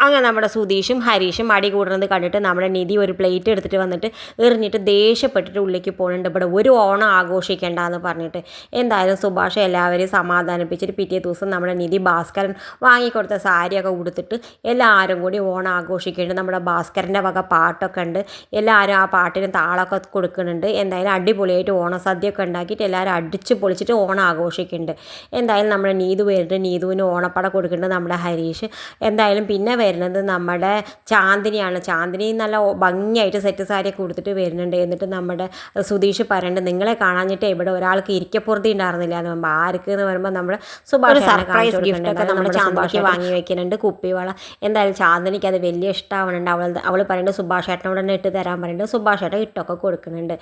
അങ്ങനെ നമ്മുടെ സുധീഷും ഹരീഷും അടി കൂടുന്നത് കണ്ടിട്ട് നമ്മുടെ നിധി ഒരു പ്ലേറ്റ് എടുത്തിട്ട് വന്നിട്ട് എറിഞ്ഞിട്ട് ദേഷ്യപ്പെട്ടിട്ട് ഉള്ളിലേക്ക് പോകുന്നുണ്ട്. ഇവിടെ ഒരു ഓണം ആഘോഷിക്കേണ്ട എന്ന് പറഞ്ഞിട്ട് എന്തായാലും സുഭാഷ് എല്ലാവരെയും സമാധാനിപ്പിച്ചിട്ട് പിറ്റേ ദിവസം നമ്മുടെ നിധി ഭാസ്കരൻ വാങ്ങിക്കൊടുത്ത സാരിയൊക്കെ ഉടുത്തിട്ട് എല്ലാവരും കൂടി ഓണം ആഘോഷിക്കുന്നുണ്ട്. നമ്മുടെ ഭാസ്കരൻ്റെ വക പാട്ടൊക്കെ ഉണ്ട്. എല്ലാവരും ആ പാട്ടിന് താളമൊക്കെ കൊടുക്കുന്നുണ്ട്. എന്തായാലും അടിപൊളിയായിട്ട് ഓണസദ്യയൊക്കെ ഉണ്ടാക്കിയിട്ട് എല്ലാവരും അടിച്ച് പൊളിച്ചിട്ട് ഓണം ആഘോഷിക്കുന്നുണ്ട്. എന്തായാലും നമ്മുടെ നീതു വരുന്നുണ്ട്. നീതുവിന് ഓണപ്പട കൊടുക്കുന്നുണ്ട് നമ്മുടെ ഹരീഷ്. എന്തായാലും പിന്നെ വരുന്നത് നമ്മുടെ ചാന്ദിനിയാണ്. ചാന്ദിനി നല്ല ഭംഗിയായിട്ട് സെറ്റ് സാരിയൊക്കെ കൊടുത്തിട്ട് വരുന്നുണ്ട്. എന്നിട്ട് നമ്മുടെ സുധീഷ് പറയുന്നുണ്ട്, നിങ്ങളെ കാണാഞ്ഞിട്ട് ഇവിടെ ഒരാൾക്ക് ഇരിക്കപ്പുറത്തി ഉണ്ടായിരുന്നില്ല എന്ന് പറയുമ്പോൾ ആർക്ക് എന്ന് പറയുമ്പോൾ നമ്മുടെ സുഭാഷ് സർപ്രൈസ് ഗിഫ്റ്റൊക്കെ നമ്മുടെ ചാന്ദിനിക്ക് വാങ്ങി വെക്കുന്നുണ്ട്, കുപ്പിവള. എന്തായാലും ചാന്ദിനിക്ക് അത് വലിയ ഇഷ്ടമാവുന്നുണ്ട്. അവൾ പറയുന്നുണ്ട് സുഭാഷ് ഏട്ടനോട് തന്നെ ഇട്ട് തരാൻ പറയുന്നുണ്ട്. സുഭാഷ് ഏട്ടൻ ഇട്ടൊക്കെ കൊടുക്കുന്നുണ്ട്.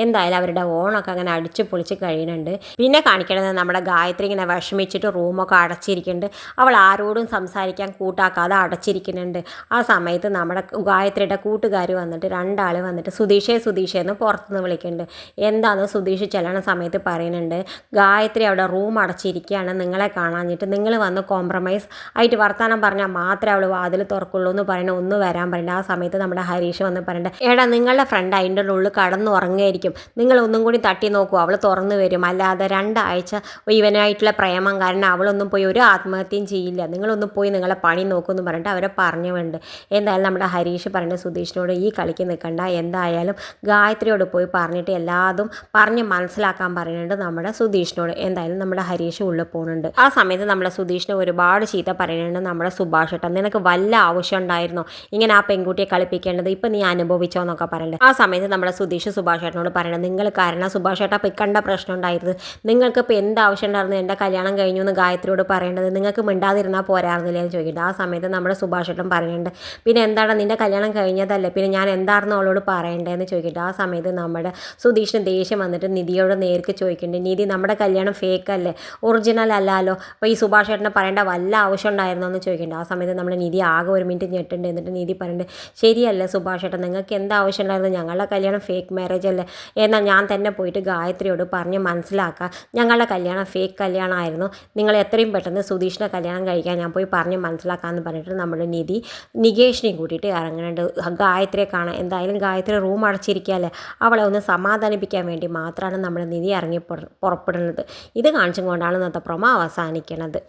എന്തായാലും അവരുടെ ഓണൊക്കെ അങ്ങനെ അടിച്ച് പൊളിച്ച് കഴിയുന്നുണ്ട്. പിന്നെ കാണിക്കണത് നമ്മുടെ ഗായത്രി ഇങ്ങനെ വിഷമിച്ചിട്ട് റൂമൊക്കെ അടച്ചിരിക്കുന്നുണ്ട്. അവൾ ആരോടും സംസാരിക്കാൻ കൂട്ടാക്കാതെ അടച്ചിരിക്കുന്നുണ്ട്. ആ സമയത്ത് നമ്മുടെ ഗായത്രിയുടെ കൂട്ടുകാർ വന്നിട്ട് രണ്ടാൾ വന്നിട്ട് സുധീഷേ എന്ന് പുറത്തുനിന്ന് വിളിക്കുന്നുണ്ട്. എന്താണെന്ന് സുധീഷ് ചെല്ലണ സമയത്ത് പറയുന്നുണ്ട്, ഗായത്രി അവിടെ റൂം അടച്ചിരിക്കുകയാണ്, നിങ്ങളെ കാണാഞ്ഞിട്ട് നിങ്ങൾ വന്ന് കോംപ്രമൈസ് ആയിട്ട് വർത്തമാനം പറഞ്ഞാൽ മാത്രമേ അവൾ വാതിൽ തുറക്കുള്ളൂ എന്ന് പറയുന്നത്, ഒന്ന് വരാൻ പറയുന്നത്. ആ സമയത്ത് നമ്മുടെ ഹരീഷ് വന്ന് പറയുന്നുണ്ട്, എടാ നിങ്ങളുടെ ഫ്രണ്ട് അതിൻ്റെ ഉള്ളിൽ കടന്നുറങ്ങായിരിക്കും, നിങ്ങൾ ഒന്നും കൂടി തട്ടി നോക്കൂ, അവൾ തുറന്നു വരും. അല്ലാതെ 2 ആഴ്ച ഇവനായിട്ടുള്ള പ്രേമം കാരണം അവളൊന്നും പോയി ഒരു ആത്മഹത്യയും ചെയ്യില്ല, നിങ്ങളൊന്നും പോയി നിങ്ങളെ പണി നോക്കുമെന്ന് പറഞ്ഞിട്ട് അവരെ പറഞ്ഞുകൊണ്ട്. എന്തായാലും നമ്മുടെ ഹരീഷ് പറഞ്ഞ സുധീഷിനോട് ഈ കളിക്ക് നിൽക്കണ്ട, എന്തായാലും ഗായത്രിയോട് പോയി പറഞ്ഞിട്ട് എല്ലാതും പറഞ്ഞ് മനസ്സിലാക്കാൻ പറയുന്നുണ്ട് നമ്മുടെ സുധീഷിനോട്. എന്തായാലും നമ്മുടെ ഹരീഷ് ഉള്ളിൽ പോകുന്നുണ്ട്. ആ സമയത്ത് നമ്മുടെ സുധീഷിനെ ഒരുപാട് ചീത്ത പറയുന്നുണ്ട് നമ്മുടെ സുഭാഷ് ഏട്ടൻ, നിനക്ക് വല്ല ആവശ്യം ഉണ്ടായിരുന്നോ ഇങ്ങനെ ആ പെൺകുട്ടിയെ കളിപ്പിക്കേണ്ടത്, ഇപ്പം നീ അനുഭവിച്ചോ എന്നൊക്കെ പറയുന്നുണ്ട്. ആ സമയത്ത് നമ്മുടെ സുധീഷ് സുഭാഷ് ഏട്ടനോട് പറയുന്നത്, നിങ്ങൾ കാരണം സുഭാഷ് ഏട്ടൻ ഇപ്പം കണ്ട പ്രശ്നം ഉണ്ടായിരുന്നു, നിങ്ങൾക്ക് ഇപ്പോൾ എന്താവശ്യം ഉണ്ടായിരുന്നു എൻ്റെ കല്യാണം കഴിഞ്ഞു എന്ന് ഗായത്രിയോട് പറയേണ്ടത്, നിങ്ങൾക്ക് മിണ്ടാതിരുന്നാൽ പോരായിരുന്നില്ലേ എന്ന് ചോദിക്കുന്നുണ്ട്. ആ സമയത്ത് നമ്മുടെ സുഭാഷ് ഏട്ടൻ പറയുന്നുണ്ട്, പിന്നെ എന്താണ് നിൻ്റെ കല്യാണം കഴിഞ്ഞതല്ലേ, പിന്നെ ഞാൻ എന്തായിരുന്നു അവളോട് പറയേണ്ടതെന്ന് ചോദിക്കുന്നുണ്ട്. ആ സമയത്ത് നമ്മുടെ സുധീഷിന് ദേഷ്യം വന്നിട്ട് നിധിയോട് നേർക്ക് ചോദിക്കുന്നുണ്ട്, നിധി നമ്മുടെ കല്യാണം ഫേക്ക് അല്ലേ, ഒറിജിനൽ അല്ലല്ലോ, അപ്പോൾ ഈ സുഭാഷ് ഏട്ടനെ പറയേണ്ട വല്ല ആവശ്യം ഉണ്ടായിരുന്നോ എന്ന് ചോദിക്കുന്നുണ്ട്. ആ സമയത്ത് നമ്മുടെ നിധി ആകെ ഒരു മിനിറ്റ് ഞെട്ടുണ്ട്. എന്നിട്ട് നിധി പറയുന്നുണ്ട്, ശരിയല്ലേ സുഭാഷ് ഏട്ടൻ, നിങ്ങൾക്ക് എന്താ ആവശ്യം ഉണ്ടായിരുന്നു, ഞങ്ങളുടെ കല്യാണം ഫേക്ക് മാരേജ് അല്ലേ, എന്നാൽ ഞാൻ തന്നെ പോയിട്ട് ഗായത്രിയോട് പറഞ്ഞ് മനസ്സിലാക്കുക, ഞങ്ങളുടെ കല്യാണം ഫേക്ക് കല്യാണമായിരുന്നു, നിങ്ങൾ എത്രയും പെട്ടെന്ന് സുധീഷിനെ കല്യാണം കഴിക്കാൻ ഞാൻ പോയി പറഞ്ഞ് മനസ്സിലാക്കാമെന്ന് പറഞ്ഞിട്ട് നമ്മുടെ നിധി നികേഷിനെയും കൂട്ടിയിട്ട് ഇറങ്ങുന്നുണ്ട് ഗായത്രിയെ കാണാൻ. എന്തായാലും ഗായത്രി റൂം അടച്ചിരിക്കുകയല്ലേ, അവളെ ഒന്ന് സമാധാനിപ്പിക്കാൻ വേണ്ടി മാത്രമാണ് നമ്മുടെ നിധി ഇറങ്ങി പുറപ്പെടുന്നത്. ഇത് കാണിച്ചും കൊണ്ടാണ് ഇന്നത്തെ പ്രൊമോ അവസാനിക്കുന്നത്.